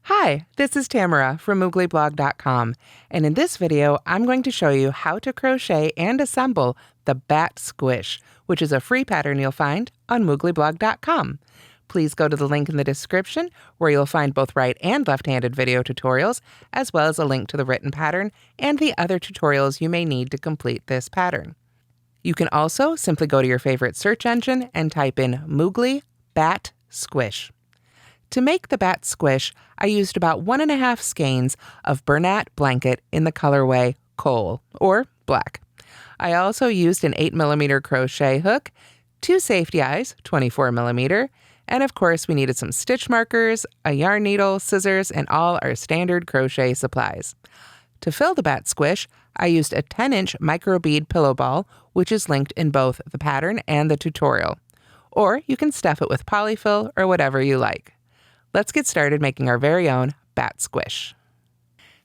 Hi, this is Tamara from mooglyblog.com, and in this video, I'm going to show you how to crochet and assemble the Bat Squish, which is a free pattern you'll find on mooglyblog.com. Please go to the link in the description where you'll find both right and left-handed video tutorials, as well as a link to the written pattern and the other tutorials you may need to complete this pattern. You can also simply go to your favorite search engine and type in Moogly Bat Squish. To make the Bat Squish, I used about 1.5 skeins of Bernat Blanket in the colorway Coal, or black. I also used an 8mm crochet hook, 2 safety eyes, 24mm, and of course we needed some stitch markers, a yarn needle, scissors, and all our standard crochet supplies. To fill the Bat Squish, I used a 10-inch Microbead Pillow Ball, which is linked in both the pattern and the tutorial. Or you can stuff it with polyfill or whatever you like. Let's get started making our very own Bat Squish.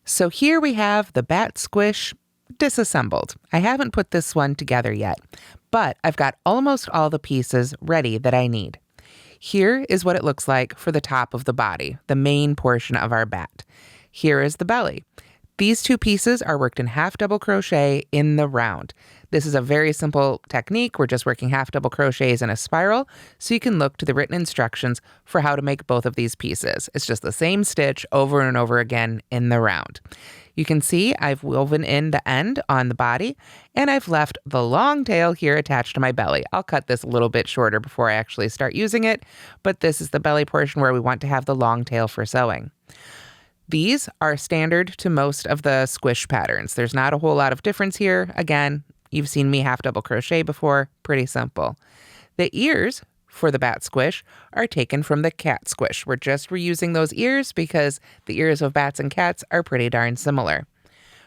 So here we have the Bat Squish disassembled. I haven't put this one together yet, but I've got almost all the pieces ready that I need. Here is what it looks like for the top of the body, the main portion of our bat. Here is the belly. These 2 pieces are worked in half double crochet in the round. This is a very simple technique. We're just working half double crochets in a spiral, so you can look to the written instructions for how to make both of these pieces. It's just the same stitch over and over again in the round. You can see I've woven in the end on the body, and I've left the long tail here attached to my belly. I'll cut this a little bit shorter before I actually start using it, but this is the belly portion where we want to have the long tail for sewing. These are standard to most of the squish patterns. There's not a whole lot of difference here. Again, you've seen me half double crochet before, pretty simple. The ears for the Bat Squish are taken from the cat squish. We're just reusing those ears because the ears of bats and cats are pretty darn similar.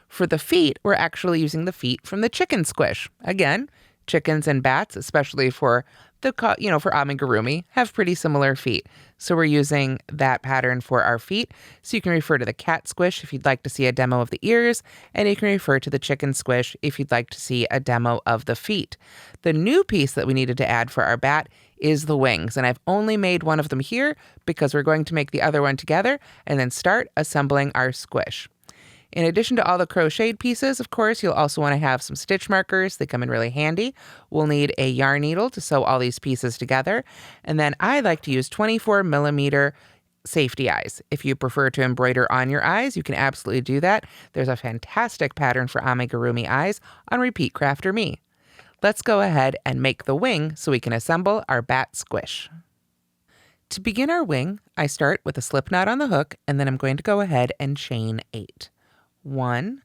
For the feet, we're actually using the feet from the chicken squish. Again, chickens and bats, especially for for amigurumi, have pretty similar feet. So we're using that pattern for our feet. So you can refer to the cat squish if you'd like to see a demo of the ears, and you can refer to the chicken squish if you'd like to see a demo of the feet. The new piece that we needed to add for our bat is the wings, and I've only made one of them here because we're going to make the other one together and then start assembling our squish. In addition to all the crocheted pieces, of course, you'll also want to have some stitch markers. They come in really handy. We'll need a yarn needle to sew all these pieces together. And then I like to use 24mm safety eyes. If you prefer to embroider on your eyes, you can absolutely do that. There's a fantastic pattern for amigurumi eyes on Repeat Crafter Me. Let's go ahead and make the wing so we can assemble our Bat Squish. To begin our wing, I start with a slip knot on the hook, and then I'm going to go ahead and chain 8. 1,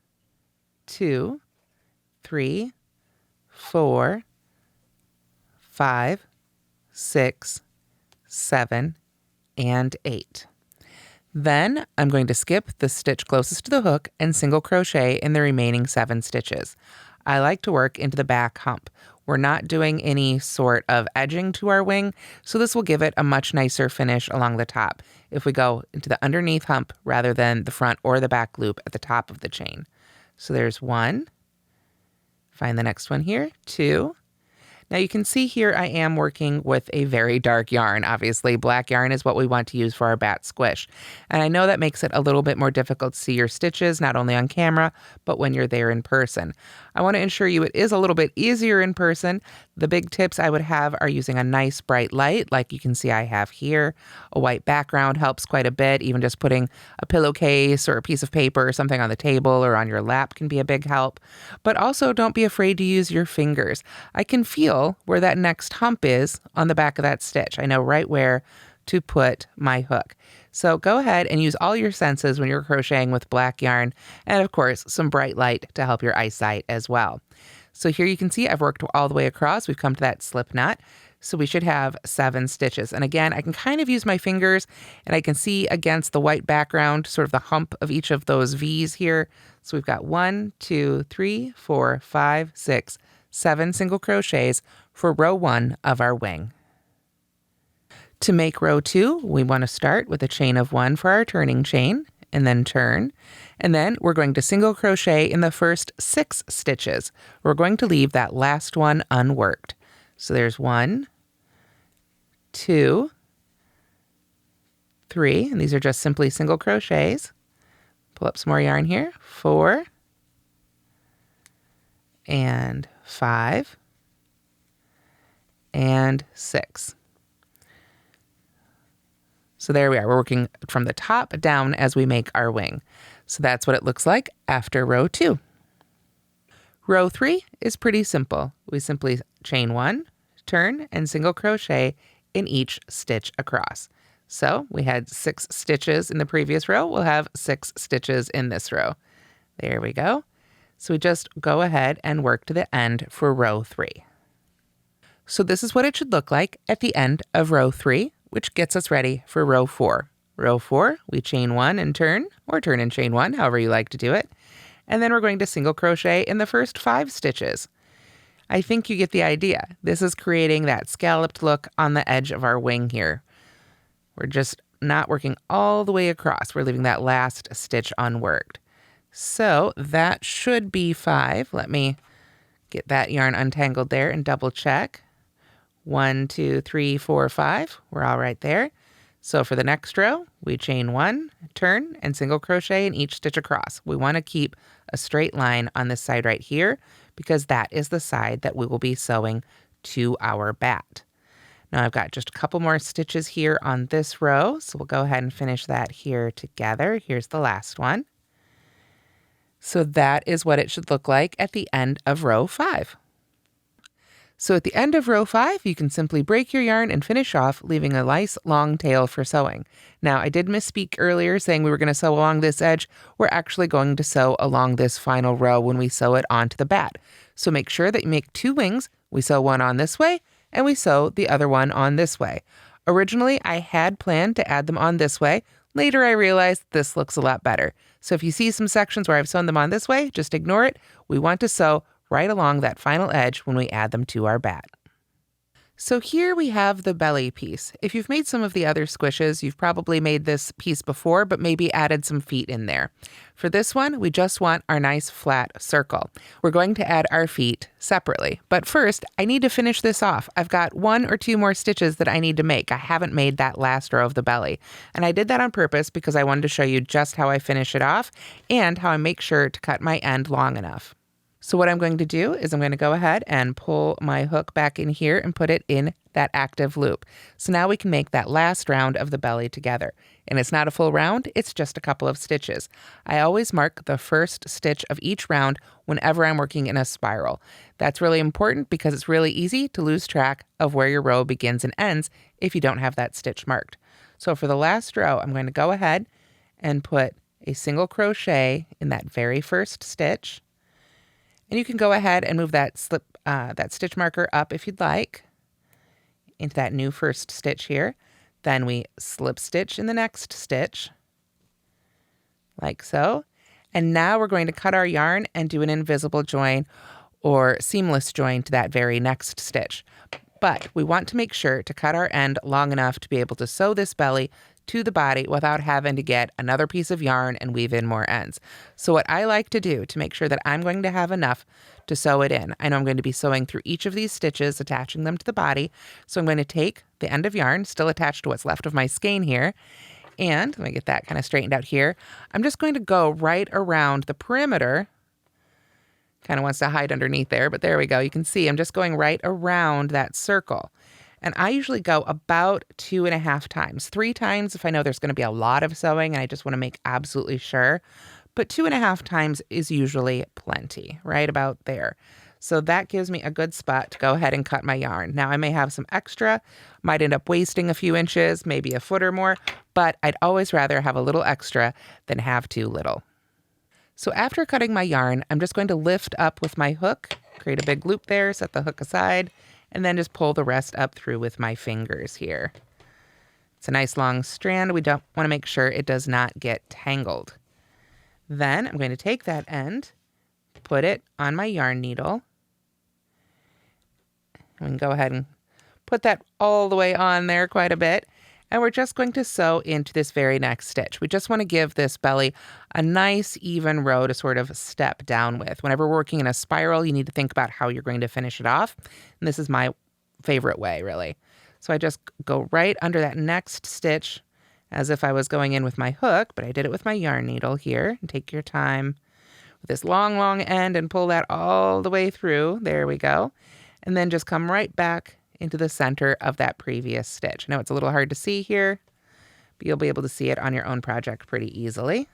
2, 3, 4, 5, 6, 7, and 8. Then I'm going to skip the stitch closest to the hook and single crochet in the remaining 7 stitches. I like to work into the back hump. We're not doing any sort of edging to our wing, so this will give it a much nicer finish along the top if we go into the underneath hump rather than the front or the back loop at the top of the chain. So there's 1. Find the next one here, 2. Now you can see here I am working with a very dark yarn. Obviously, black yarn is what we want to use for our Bat Squish. And I know that makes it a little bit more difficult to see your stitches, not only on camera, but when you're there in person. I want to ensure you it is a little bit easier in person. The big tips I would have are using a nice bright light, like you can see I have here. A white background helps quite a bit. Even just putting a pillowcase or a piece of paper or something on the table or on your lap can be a big help. But also don't be afraid to use your fingers. I can feel where that next hump is on the back of that stitch. I know right where to put my hook. So go ahead and use all your senses when you're crocheting with black yarn, and of course some bright light to help your eyesight as well. So here you can see I've worked all the way across. We've come to that slip knot. So we should have 7 stitches. And again, I can kind of use my fingers and I can see against the white background sort of the hump of each of those V's here. So we've got 1, 2, 3, 4, 5, 6, 7 single crochets for row 1 of our wing. To make row 2, we want to start with a chain of 1 for our turning chain and then turn. And then we're going to single crochet in the first 6 stitches. We're going to leave that last one unworked. So there's 1, 2, 3, and these are just simply single crochets. Pull up some more yarn here. 4 and 5 and 6. So there we are. We're working from the top down as we make our wing. So that's what it looks like after row 2. Row 3 is pretty simple. We simply chain 1, turn, and single crochet in each stitch across. So we had 6 stitches in the previous row. We'll have 6 stitches in this row. There we go. So we just go ahead and work to the end for row 3. So this is what it should look like at the end of row 3, which gets us ready for row 4. Row 4, we chain 1 and turn, or turn and chain 1, however you like to do it. And then we're going to single crochet in the first 5 stitches. I think you get the idea. This is creating that scalloped look on the edge of our wing here. We're just not working all the way across. We're leaving that last stitch unworked. So that should be 5. Let me get that yarn untangled there and double check. 1, 2, 3, 4, 5. We're all right there. So for the next row, we chain 1, turn, and single crochet in each stitch across. We want to keep a straight line on this side right here because that is the side that we will be sewing to our bat. Now I've got just a couple more stitches here on this row, so we'll go ahead and finish that here together. Here's the last one. So that is what it should look like at the end of row 5. So at the end of row 5, you can simply break your yarn and finish off, leaving a nice long tail for sewing. Now, I did misspeak earlier saying we were going to sew along this edge. We're actually going to sew along this final row when we sew it onto the bat. So make sure that you make 2 wings. We sew one on this way, and we sew the other one on this way. Originally, I had planned to add them on this way. Later, I realized this looks a lot better. So if you see some sections where I've sewn them on this way, just ignore it. We want to sew right along that final edge when we add them to our bat. So here we have the belly piece. If you've made some of the other squishes, you've probably made this piece before, but maybe added some feet in there. For this one, we just want our nice flat circle. We're going to add our feet separately. But first, I need to finish this off. I've got 1 or 2 more stitches that I need to make. I haven't made that last row of the belly. And I did that on purpose because I wanted to show you just how I finish it off and how I make sure to cut my end long enough. So what I'm going to do is I'm going to go ahead and pull my hook back in here and put it in that active loop. So now we can make that last round of the belly together. And it's not a full round, it's just a couple of stitches. I always mark the first stitch of each round whenever I'm working in a spiral. That's really important because it's really easy to lose track of where your row begins and ends if you don't have that stitch marked. So for the last row, I'm going to go ahead and put a single crochet in that very first stitch. And you can go ahead and move that stitch marker up if you'd like into that new first stitch here. Then we slip stitch in the next stitch, like so. And now we're going to cut our yarn and do an invisible join or seamless join to that very next stitch. But we want to make sure to cut our end long enough to be able to sew this belly to the body without having to get another piece of yarn and weave in more ends. So what I like to do to make sure that I'm going to have enough to sew it in, I know I'm going to be sewing through each of these stitches, attaching them to the body. So I'm going to take the end of yarn, still attached to what's left of my skein here, and let me get that kind of straightened out here. I'm just going to go right around the perimeter. Kind of wants to hide underneath there, but there we go. You can see I'm just going right around that circle. And I usually go about 2.5 times. 3 times if I know there's going to be a lot of sewing and I just want to make absolutely sure. But 2.5 times is usually plenty, right about there. So that gives me a good spot to go ahead and cut my yarn. Now I may have some extra, might end up wasting a few inches, maybe a foot or more, but I'd always rather have a little extra than have too little. So after cutting my yarn, I'm just going to lift up with my hook, create a big loop there, set the hook aside, and then just pull the rest up through with my fingers here. It's a nice long strand. We don't want to make sure it does not get tangled. Then I'm going to take that end, put it on my yarn needle. We can go ahead and put that all the way on there quite a bit. And we're just going to sew into this very next stitch. We just want to give this belly a nice even row to sort of step down with. Whenever we're working in a spiral, you need to think about how you're going to finish it off. And this is my favorite way, really. So I just go right under that next stitch as if I was going in with my hook, but I did it with my yarn needle here. And take your time with this long, long end and pull that all the way through. There we go. And then just come right back into the center of that previous stitch. I know it's a little hard to see here, but you'll be able to see it on your own project pretty easily.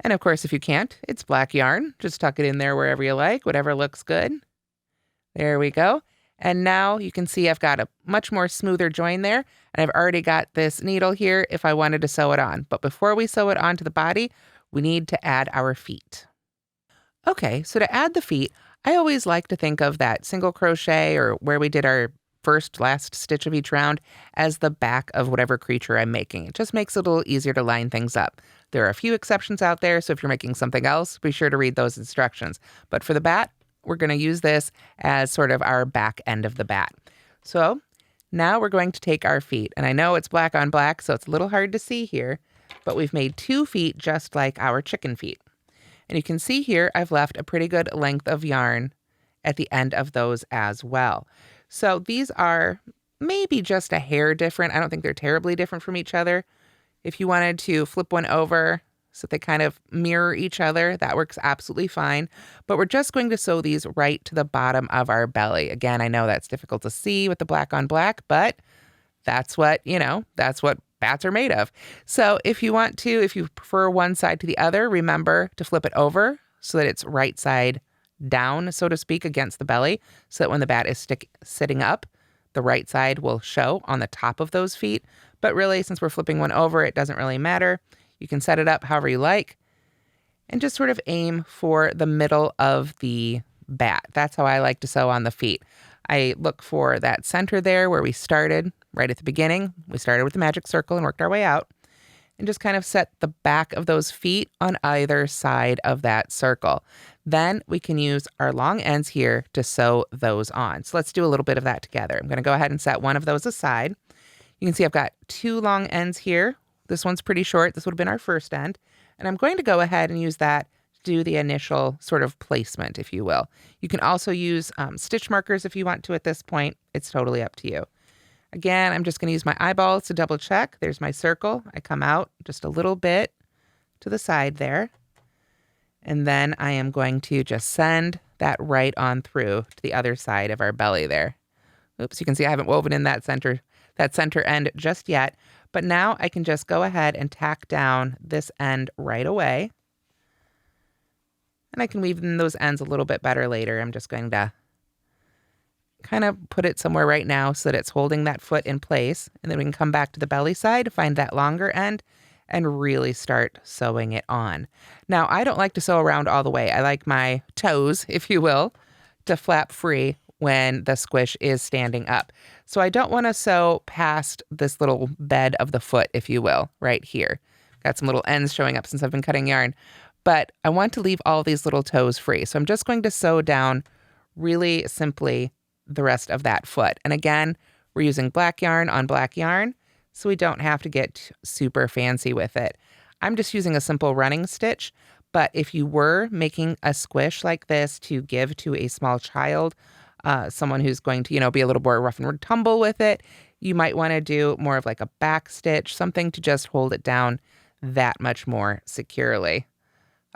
And of course, if you can't, it's black yarn. Just tuck it in there wherever you like, whatever looks good. There we go. And now you can see I've got a much more smoother join there. And I've already got this needle here if I wanted to sew it on. But before we sew it onto the body, we need to add our feet. Okay, so to add the feet, I always like to think of that single crochet or where we did our last stitch of each round as the back of whatever creature I'm making. It just makes it a little easier to line things up. There are a few exceptions out there, so if you're making something else, be sure to read those instructions. But for the bat, we're going to use this as sort of our back end of the bat. So now we're going to take our feet, and I know it's black on black, so it's a little hard to see here, but we've made 2 feet just like our chicken feet. And you can see here, I've left a pretty good length of yarn at the end of those as well. So these are maybe just a hair different. I don't think they're terribly different from each other. If you wanted to flip one over so they kind of mirror each other, that works absolutely fine. But we're just going to sew these right to the bottom of our belly. Again, I know that's difficult to see with the black on black, but that's what, that's what bats are made of. So if you prefer one side to the other, remember to flip it over so that it's right side down, so to speak, against the belly, so that when the bat is sitting up, the right side will show on the top of those feet. But really, since we're flipping one over, it doesn't really matter. You can set it up however you like and just sort of aim for the middle of the bat. That's how I like to sew on the feet. I look for that center there where we started right at the beginning. We started with the magic circle and worked our way out, and just kind of set the back of those feet on either side of that circle. Then we can use our long ends here to sew those on. So let's do a little bit of that together. I'm going to go ahead and set one of those aside. You can see I've got 2 long ends here. This one's pretty short. This would have been our first end. And I'm going to go ahead and use that to do the initial sort of placement, if you will. You can also use stitch markers if you want to at this point. It's totally up to you. Again, I'm just going to use my eyeballs to double check. There's my circle. I come out just a little bit to the side there. And then I am going to just send that right on through to the other side of our belly there. Oops, you can see I haven't woven in that center end just yet. But now I can just go ahead and tack down this end right away. And I can weave in those ends a little bit better later. I'm just going to kind of put it somewhere right now so that it's holding that foot in place. And then we can come back to the belly side, find that longer end, and really start sewing it on. Now, I don't like to sew around all the way. I like my toes, if you will, to flap free when the squish is standing up. So I don't want to sew past this little bed of the foot, if you will, right here. Got some little ends showing up since I've been cutting yarn. But I want to leave all these little toes free. So I'm just going to sew down really simply the rest of that foot. And again, we're using black yarn on black yarn, so we don't have to get super fancy with it. I'm just using a simple running stitch, but if you were making a squish like this to give to a small child, someone who's going to, be a little more rough and tumble with it, you might want to do more of like a back stitch, something to just hold it down that much more securely.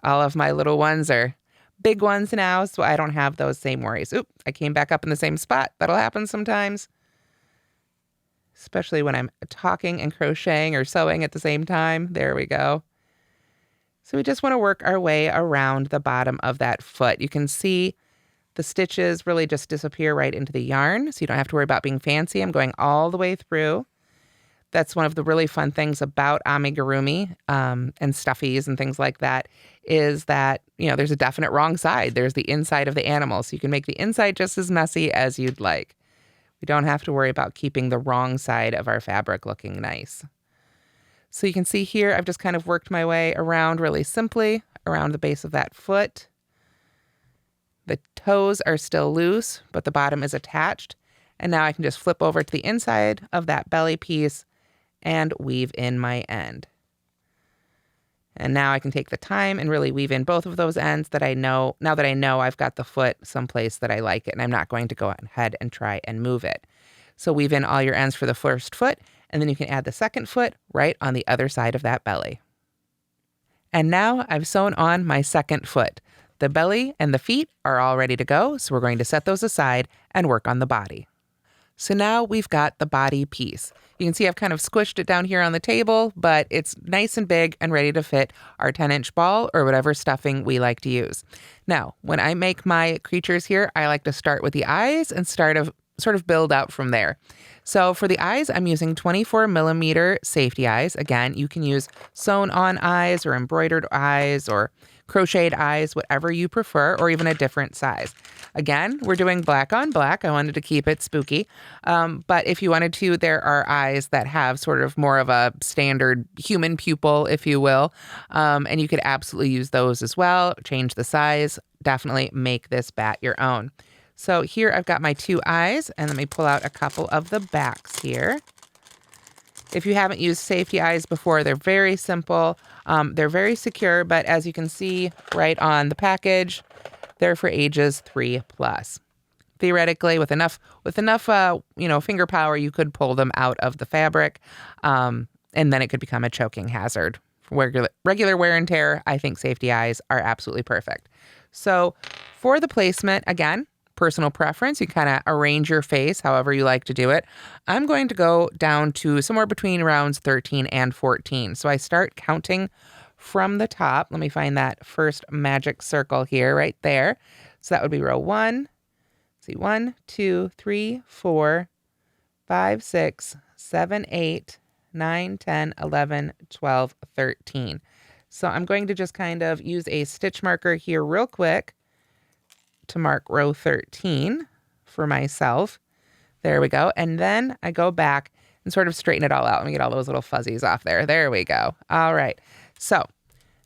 All of my little ones are big ones now, so I don't have those same worries. Oop, I came back up in the same spot. That'll happen sometimes, especially when I'm talking and crocheting or sewing at the same time. There we go. So we just want to work our way around the bottom of that foot. You can see the stitches really just disappear right into the yarn, so you don't have to worry about being fancy. I'm going all the way through. That's one of the really fun things about amigurumi and stuffies and things like that, is that, there's a definite wrong side. There's the inside of the animal, so you can make the inside just as messy as you'd like. We don't have to worry about keeping the wrong side of our fabric looking nice. So you can see here, I've just kind of worked my way around really simply around the base of that foot. The toes are still loose, but the bottom is attached. And now I can just flip over to the inside of that belly piece and weave in my end. And now I can take the time and really weave in both of those ends that I know, now that I know I've got the foot someplace that I like it and I'm not going to go ahead and try and move it. So weave in all your ends for the first foot, and then you can add the second foot right on the other side of that belly. And now I've sewn on my second foot. The belly and the feet are all ready to go, so we're going to set those aside and work on the body. So now we've got the body piece. You can see I've kind of squished it down here on the table, but it's nice and big and ready to fit our 10-inch ball or whatever stuffing we like to use. Now, when I make my creatures here, I like to start with the eyes and sort of build out from there. So for the eyes, I'm using 24 millimeter safety eyes. Again, you can use sewn on eyes or embroidered eyes or crocheted eyes, whatever you prefer, or even a different size. Again, we're doing black on black. I wanted to keep it spooky. But if you wanted to, there are eyes that have sort of more of a standard human pupil, if you will. And you could absolutely use those as well. Change the size. Definitely make this bat your own. So here I've got my 2 eyes, and let me pull out a couple of the backs here. If you haven't used safety eyes before, they're very simple. They're very secure, but as you can see right on the package, they're for ages 3+. Theoretically, with enough finger power, you could pull them out of the fabric, and then it could become a choking hazard. For regular wear and tear, I think safety eyes are absolutely perfect. So for the placement, again, personal preference. You kind of arrange your face however you like to do it. I'm going to go down to somewhere between rounds 13 and 14. So I start counting from the top. Let me find that first magic circle here, right there. So that would be row 1. Let's see, 1, 2, 3, 4, 5, 6, 7, 8, 9, 10, 11, 12, 13. So I'm going to just kind of use a stitch marker here real quick to mark row 13 for myself. There we go. And then I go back and sort of straighten it all out. Let me get all those little fuzzies off there. There we go. All right. So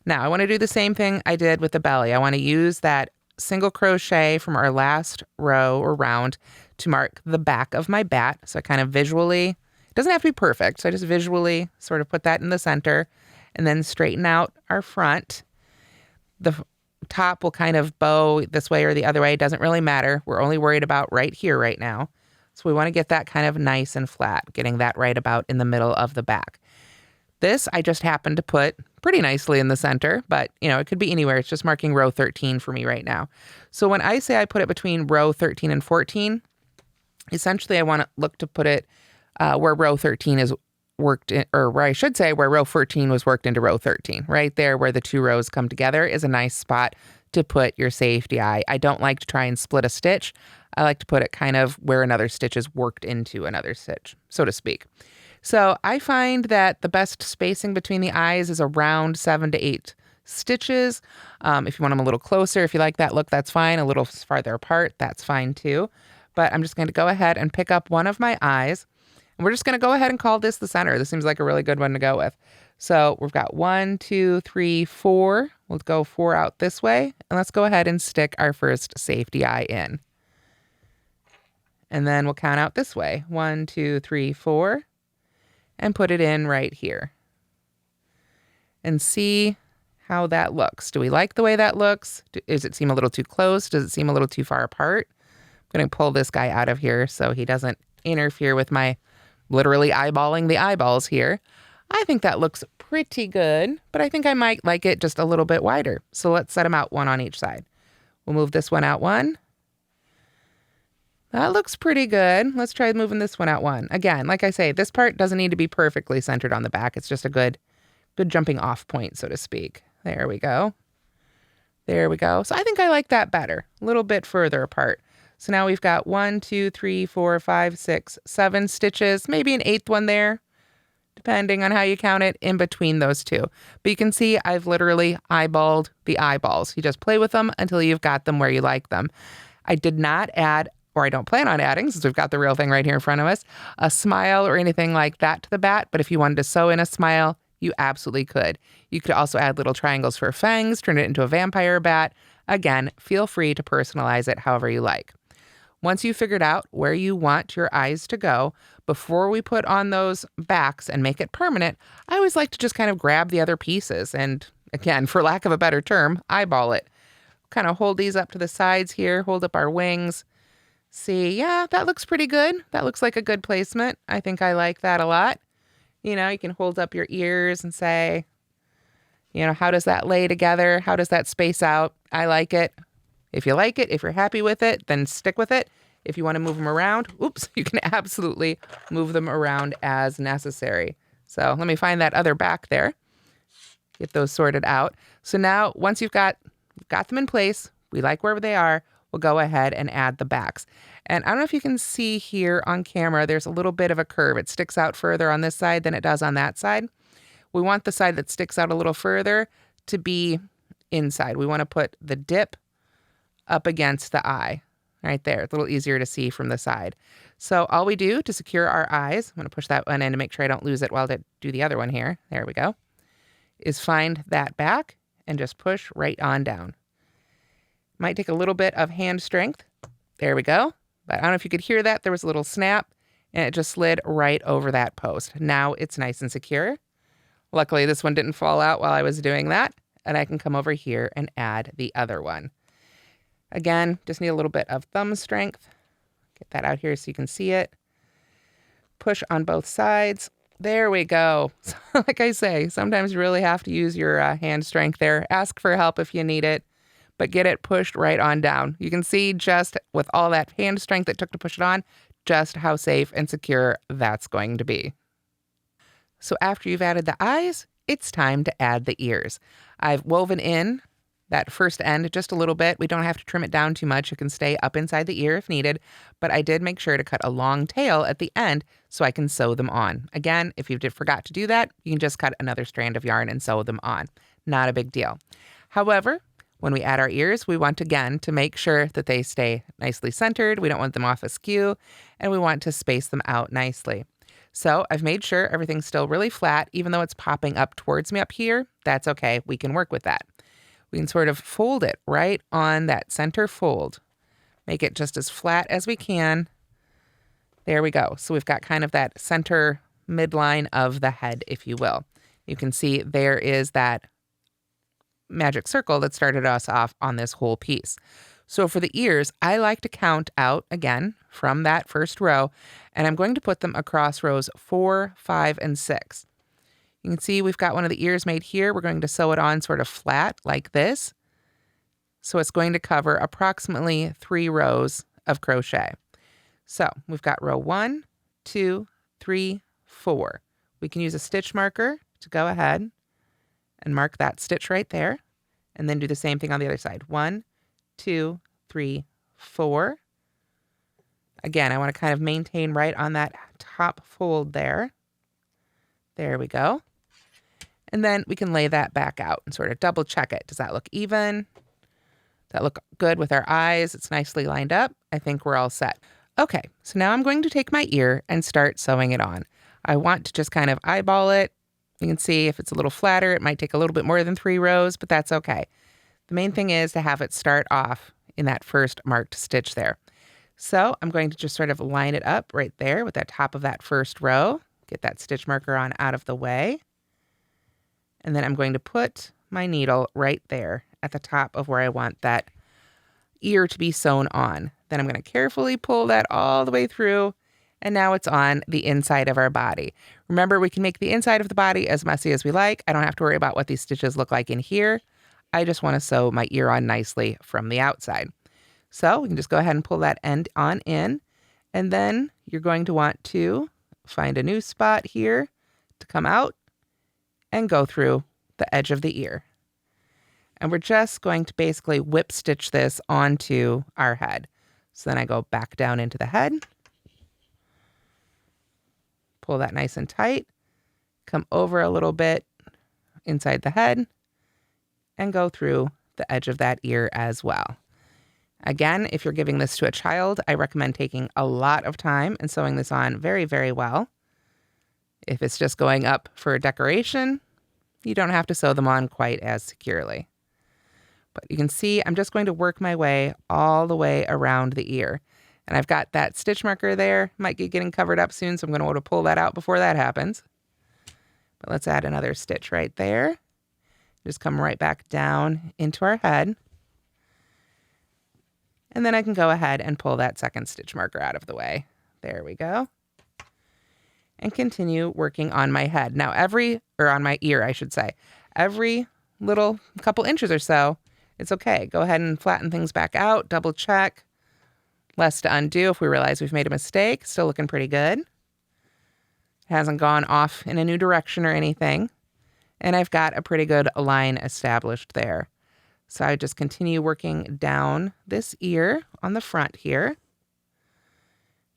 now I want to do the same thing I did with the belly. I want to use that single crochet from our last row or round to mark the back of my bat. So I kind of visually, it doesn't have to be perfect. So I just visually sort of put that in the center and then straighten out our front. The top will kind of bow this way or the other way. It doesn't really matter. We're only worried about right here right now. So we want to get that kind of nice and flat, getting that right about in the middle of the back. This I just happened to put pretty nicely in the center, but it could be anywhere. It's just marking row 13 for me right now. So when I say I put it between row 13 and 14, essentially I want to look to put it where row 13 is worked in, or where I should say where row 14 was worked into row 13. Right there where the 2 rows come together is a nice spot to put your safety eye. I don't like to try and split a stitch. I like to put it kind of where another stitch is worked into another stitch, so to speak. So I find that the best spacing between the eyes is around 7 to 8 stitches. If you want them a little closer, if you like that look, that's fine. A little farther apart, that's fine too. But I'm just going to go ahead and pick up one of my eyes. And we're just going to go ahead and call this the center. This seems like a really good one to go with. So we've got 1, 2, 3, 4. We'll go 4 out this way. And let's go ahead and stick our first safety eye in. And then we'll count out this way. 1, 2, 3, 4. And put it in right here. And see how that looks. Do we like the way that looks? Does it seem a little too close? Does it seem a little too far apart? I'm going to pull this guy out of here so he doesn't interfere with my literally eyeballing the eyeballs here. I think that looks pretty good, but I think I might like it just a little bit wider. So let's set them out one on each side. We'll move this one out one. That looks pretty good. Let's try moving this one out one. Again, like I say, this part doesn't need to be perfectly centered on the back. It's just a good jumping off point, so to speak. There we go. There we go. So I think I like that better, a little bit further apart. So now we've got 1, 2, 3, 4, 5, 6, 7 stitches, maybe an 8th one there, depending on how you count it, in between those 2. But you can see I've literally eyeballed the eyeballs. You just play with them until you've got them where you like them. I did not add, or I don't plan on adding, since we've got the real thing right here in front of us, a smile or anything like that to the bat. But if you wanted to sew in a smile, you absolutely could. You could also add little triangles for fangs, turn it into a vampire bat. Again, feel free to personalize it however you like. Once you've figured out where you want your eyes to go, before we put on those backs and make it permanent, I always like to just kind of grab the other pieces and, again, for lack of a better term, eyeball it. Kind of hold these up to the sides here, hold up our wings, See, yeah, that looks pretty good. That looks like a good placement. I think I like that a lot. You know, you can hold up your ears and say, you know, how does that lay together? How does that space out? I like it. If you like it, if you're happy with it, then stick with it. If you want to move them around, oops, you can absolutely move them around as necessary. So let me find that other back there. Get those sorted out. So now once you've got them in place, we like where they are, we'll go ahead and add the backs. And I don't know if you can see here on camera, there's a little bit of a curve. It sticks out further on this side than it does on that side. We want the side that sticks out a little further to be inside. We want to put the dip up against the eye right there. It's a little easier to see from the side. So all we do to secure our eyes, I'm going to push that one in to make sure I don't lose it while I do the other one here. There we go. Is find that back and just push right on down. Might take a little bit of hand strength. There we go. But I don't know if you could hear that. There was a little snap and it just slid right over that post. Now it's nice and secure. Luckily, this one didn't fall out while I was doing that, and I can come over here and add the other one. Again, just need a little bit of thumb strength. Get that out here so you can see it. Push on both sides. There we go. Like I say, sometimes you really have to use your hand strength there. Ask for help if you need it, but get it pushed right on down. You can see just with all that hand strength it took to push it on, just how safe and secure that's going to be. So after you've added the eyes, it's time to add the ears. I've woven in that first end just a little bit. We don't have to trim it down too much. It can stay up inside the ear if needed, but I did make sure to cut a long tail at the end so I can sew them on. Again, if you forgot to do that, you can just cut another strand of yarn and sew them on. Not a big deal. However, when we add our ears, we want, again, to make sure that they stay nicely centered. We don't want them off askew, and we want to space them out nicely. So I've made sure everything's still really flat, even though it's popping up towards me up here. That's okay. We can work with that. We can sort of fold it right on that center fold. Make it just as flat as we can. There we go. So we've got kind of that center midline of the head, if you will. You can see there is that magic circle that started us off on this whole piece. So for the ears, I like to count out again from that first row, and I'm going to put them across rows 4, 5, and 6. You can see we've got one of the ears made here. We're going to sew it on sort of flat like this. So it's going to cover approximately 3 rows of crochet. So we've got row 1, 2, 3, 4. We can use a stitch marker to go ahead and mark that stitch right there, and then do the same thing on the other side. 1, 2, 3, 4. Again, I want to kind of maintain right on that top fold there. There we go. And then we can lay that back out and sort of double check it. Does that look even? Does that look good with our eyes? It's nicely lined up. I think we're all set. Okay, so now I'm going to take my ear and start sewing it on. I want to just kind of eyeball it. You can see if it's a little flatter, it might take a little bit more than 3 rows, but that's okay. The main thing is to have it start off in that first marked stitch there. So I'm going to just sort of line it up right there with that top of that first row. Get that stitch marker on out of the way. And then I'm going to put my needle right there at the top of where I want that ear to be sewn on. Then I'm going to carefully pull that all the way through, and now it's on the inside of our body. Remember, we can make the inside of the body as messy as we like. I don't have to worry about what these stitches look like in here. I just want to sew my ear on nicely from the outside. So we can just go ahead and pull that end on in, and then you're going to want to find a new spot here to come out and go through the edge of the ear. And we're just going to basically whip stitch this onto our head. So then I go back down into the head, pull that nice and tight, come over a little bit inside the head, and go through the edge of that ear as well. Again, if you're giving this to a child, I recommend taking a lot of time and sewing this on very, very well. If it's just going up for decoration, you don't have to sew them on quite as securely. But you can see I'm just going to work my way all the way around the ear. And I've got that stitch marker there. Might be getting covered up soon, so I'm going to want to pull that out before that happens. But let's add another stitch right there. Just come right back down into our head. And then I can go ahead and pull that second stitch marker out of the way. There we go. And continue working on my head. Now on my ear, I should say. Every little couple inches or so, it's okay. Go ahead and flatten things back out, double check. Less to undo if we realize we've made a mistake. Still looking pretty good. It hasn't gone off in a new direction or anything. And I've got a pretty good line established there. So I just continue working down this ear on the front here.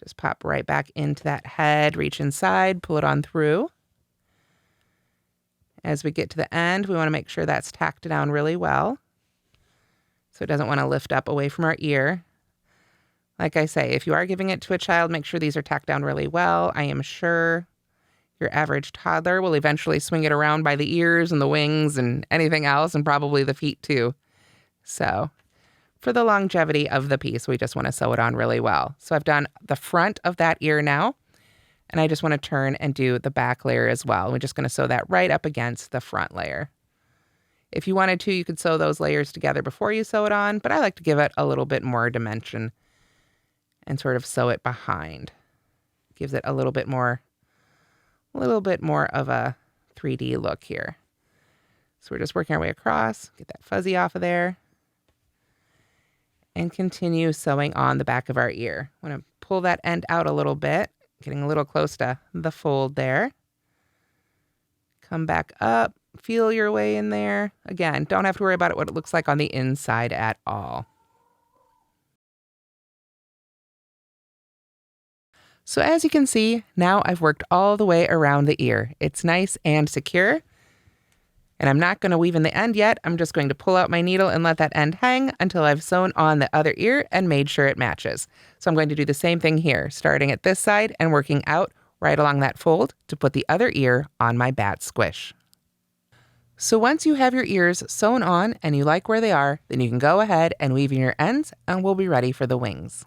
Just pop right back into that head, reach inside, pull it on through. As we get to the end, we want to make sure that's tacked down really well. So it doesn't want to lift up away from our ear. Like I say, if you are giving it to a child, make sure these are tacked down really well. I am sure your average toddler will eventually swing it around by the ears and the wings and anything else, and probably the feet too. So for the longevity of the piece, we just want to sew it on really well. So I've done the front of that ear now, and I just want to turn and do the back layer as well. We're just going to sew that right up against the front layer. If you wanted to, you could sew those layers together before you sew it on, but I like to give it a little bit more dimension and sort of sew it behind. Gives it a little bit more of a 3D look here. So we're just working our way across, get that fuzzy off of there, and continue sewing on the back of our ear. I want to pull that end out a little bit, getting a little close to the fold there. Come back up, feel your way in there. Again, don't have to worry about what it looks like on the inside at all. So as you can see, now I've worked all the way around the ear. It's nice and secure. And I'm not going to weave in the end yet. I'm just going to pull out my needle and let that end hang until I've sewn on the other ear and made sure it matches. So I'm going to do the same thing here, starting at this side and working out right along that fold to put the other ear on my Bat Squish. So once you have your ears sewn on and you like where they are, then you can go ahead and weave in your ends and we'll be ready for the wings.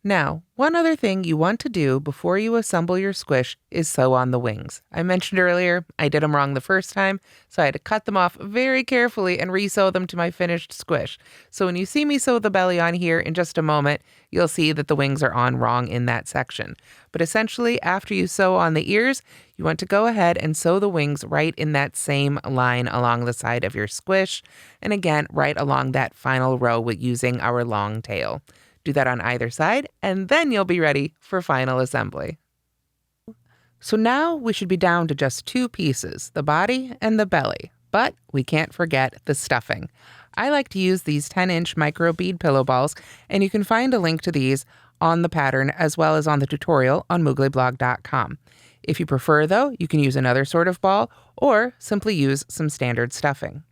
Now, one other thing you want to do before you assemble your squish is sew on the wings. I mentioned earlier I did them wrong the first time, so I had to cut them off very carefully and re-sew them to my finished squish. So when you see me sew the belly on here in just a moment, you'll see that the wings are on wrong in that section. But essentially, after you sew on the ears, you want to go ahead and sew the wings right in that same line along the side of your squish, and again, right along that final row with using our long tail. Do that on either side, and then you'll be ready for final assembly. So now we should be down to just two pieces, the body and the belly, but we can't forget the stuffing. I like to use these 10-inch microbead pillow balls, and you can find a link to these on the pattern as well as on the tutorial on mooglyblog.com. If you prefer, though, you can use another sort of ball or simply use some standard stuffing.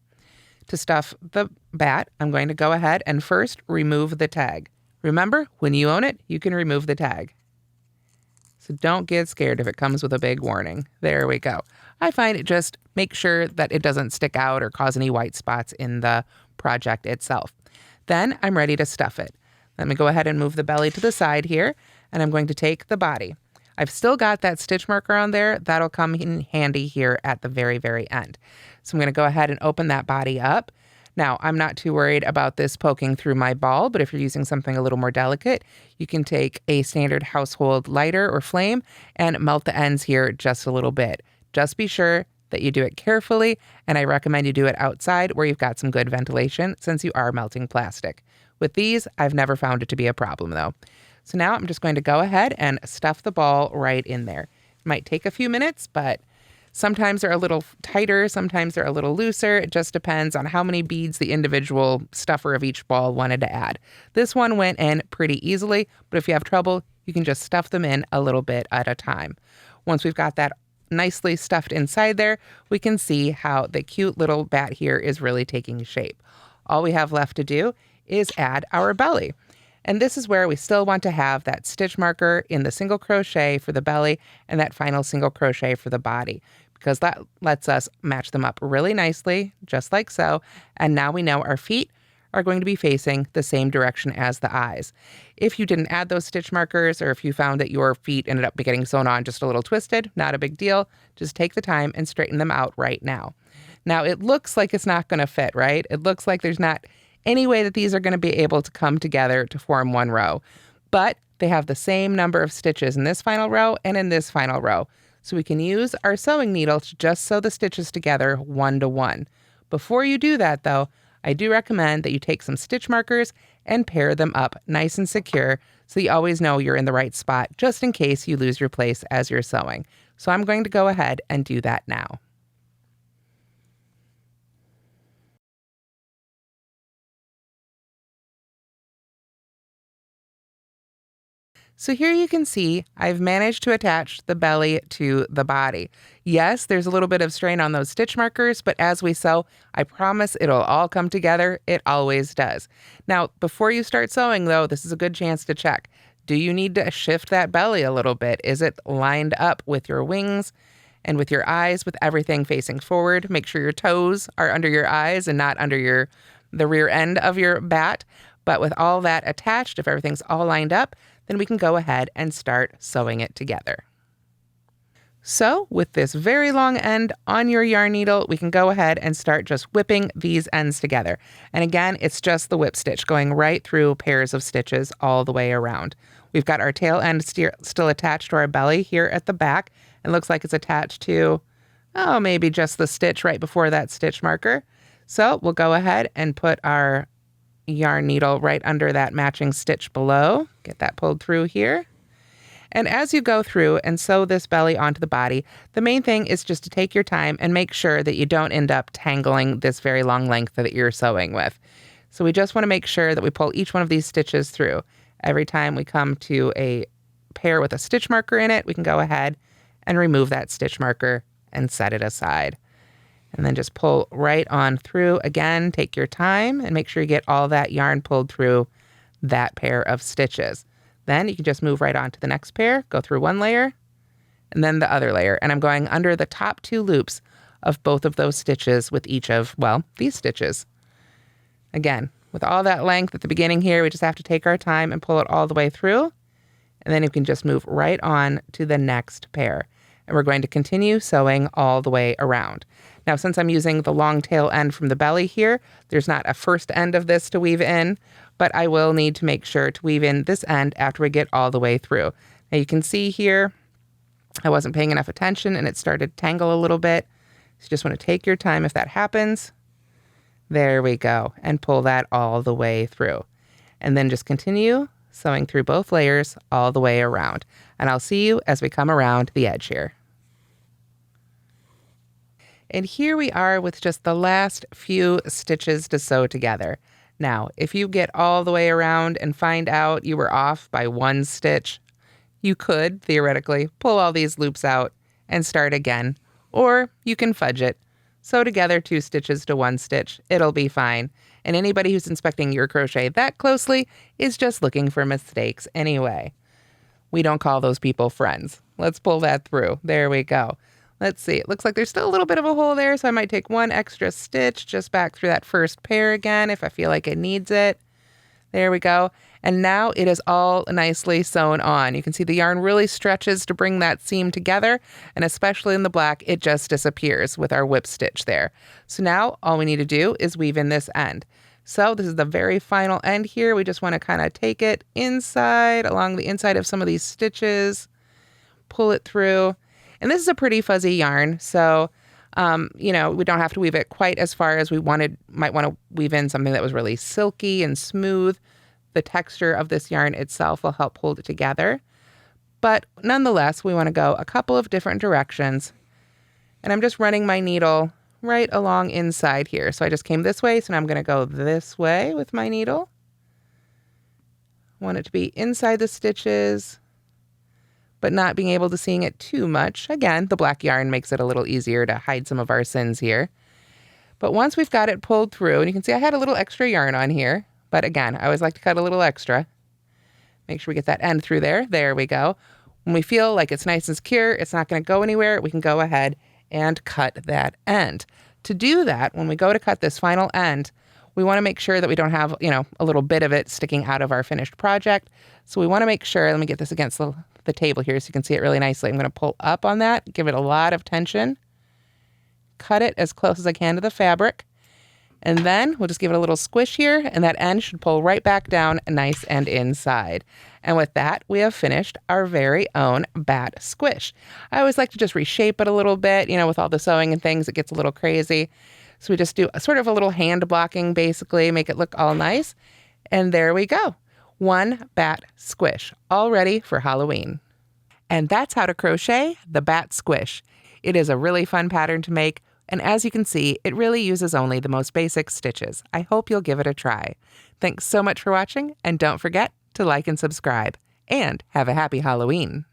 To stuff the bat, I'm going to go ahead and first remove the tag. Remember, when you own it, you can remove the tag. So don't get scared if it comes with a big warning. There we go. I find it just make sure that it doesn't stick out or cause any white spots in the project itself. Then I'm ready to stuff it. Let me go ahead and move the belly to the side here, and I'm going to take the body. I've still got that stitch marker on there. That'll come in handy here at the very, very end. So I'm going to go ahead and open that body up. Now, I'm not too worried about this poking through my ball, but if you're using something a little more delicate, you can take a standard household lighter or flame and melt the ends here just a little bit. Just be sure that you do it carefully, and I recommend you do it outside where you've got some good ventilation since you are melting plastic. With these, I've never found it to be a problem though. So now I'm just going to go ahead and stuff the ball right in there. It might take a few minutes, but sometimes they're a little tighter, sometimes they're a little looser. It just depends on how many beads the individual stuffer of each ball wanted to add. This one went in pretty easily, but if you have trouble, you can just stuff them in a little bit at a time. Once we've got that nicely stuffed inside there, we can see how the cute little bat here is really taking shape. All we have left to do is add our belly. And this is where we still want to have that stitch marker in the single crochet for the belly and that final single crochet for the body, because that lets us match them up really nicely, just like so. And now we know our feet are going to be facing the same direction as the eyes. If you didn't add those stitch markers, or if you found that your feet ended up getting sewn on just a little twisted, not a big deal. Just take the time and straighten them out right now. Now, it looks like it's not going to fit, right? It looks like there's not any way that these are going to be able to come together to form one row. But they have the same number of stitches in this final row and in this final row. So we can use our sewing needle to just sew the stitches together 1 to 1. Before you do that though, I do recommend that you take some stitch markers and pair them up nice and secure so you always know you're in the right spot just in case you lose your place as you're sewing. So I'm going to go ahead and do that now. So here you can see I've managed to attach the belly to the body. Yes, there's a little bit of strain on those stitch markers, but as we sew, I promise it'll all come together. It always does. Now, before you start sewing though, this is a good chance to check. Do you need to shift that belly a little bit? Is it lined up with your wings and with your eyes, with everything facing forward? Make sure your toes are under your eyes and not under the rear end of your bat. But with all that attached, if everything's all lined up, then we can go ahead and start sewing it together. So with this very long end on your yarn needle, we can go ahead and start just whipping these ends together. And again, it's just the whip stitch going right through pairs of stitches all the way around. We've got our tail end still attached to our belly here at the back. It looks like it's attached to, maybe just the stitch right before that stitch marker. So we'll go ahead and put our yarn needle right under that matching stitch below. Get that pulled through here. And as you go through and sew this belly onto the body, the main thing is just to take your time and make sure that you don't end up tangling this very long length that you're sewing with. So we just want to make sure that we pull each one of these stitches through. Every time we come to a pair with a stitch marker in it, we can go ahead and remove that stitch marker and set it aside. And then just pull right on through. Again, take your time and make sure you get all that yarn pulled through that pair of stitches. Then you can just move right on to the next pair, go through one layer, and then the other layer. And I'm going under the top 2 loops of both of those stitches with each of, these stitches. Again, with all that length at the beginning here, we just have to take our time and pull it all the way through. And then you can just move right on to the next pair. And we're going to continue sewing all the way around. Now, since I'm using the long tail end from the belly here, there's not a first end of this to weave in, but I will need to make sure to weave in this end after we get all the way through. Now you can see here, I wasn't paying enough attention and it started to tangle a little bit. So you just want to take your time if that happens. There we go, and pull that all the way through. And then just continue sewing through both layers all the way around. And I'll see you as we come around the edge here. And here we are with just the last few stitches to sew together. Now, if you get all the way around and find out you were off by 1 stitch, you could, theoretically, pull all these loops out and start again. Or you can fudge it. Sew together 2 stitches to 1 stitch. It'll be fine. And anybody who's inspecting your crochet that closely is just looking for mistakes anyway. We don't call those people friends. Let's pull that through. There we go. Let's see. It looks like there's still a little bit of a hole there, so I might take 1 extra stitch just back through that first pair again if I feel like it needs it. There we go. And now it is all nicely sewn on. You can see the yarn really stretches to bring that seam together, and especially in the black, it just disappears with our whip stitch there. So now all we need to do is weave in this end. So this is the very final end here. We just want to kind of take it inside, along the inside of some of these stitches, pull it through. And this is a pretty fuzzy yarn, so we don't have to weave it quite as far as we might want to weave in something that was really silky and smooth. The texture of this yarn itself will help hold it together. But nonetheless, we want to go a couple of different directions. And I'm just running my needle right along inside here. So I just came this way, so now I'm going to go this way with my needle. I want it to be inside the stitches, but not being able to seeing it too much. Again, the black yarn makes it a little easier to hide some of our sins here. But once we've got it pulled through, and you can see I had a little extra yarn on here, but again, I always like to cut a little extra. Make sure we get that end through there. There we go. When we feel like it's nice and secure, it's not going to go anywhere, we can go ahead and cut that end. To do that, when we go to cut this final end, we want to make sure that we don't have, a little bit of it sticking out of our finished project. So we want to make sure, let me get this against the table here so you can see it really nicely. I'm going to pull up on that, give it a lot of tension, cut it as close as I can to the fabric, And then we'll just give it a little squish here, and that end should pull right back down nice and inside. And with that, we have finished our very own Bat Squish. I always like to just reshape it a little bit, with all the sewing and things, it gets a little crazy. So we just do sort of a little hand blocking, basically, make it look all nice. And there we go. One Bat Squish, all ready for Halloween. And that's how to crochet the Bat Squish. It is a really fun pattern to make. And as you can see, it really uses only the most basic stitches. I hope you'll give it a try. Thanks so much for watching, and don't forget to like and subscribe. And have a happy Halloween!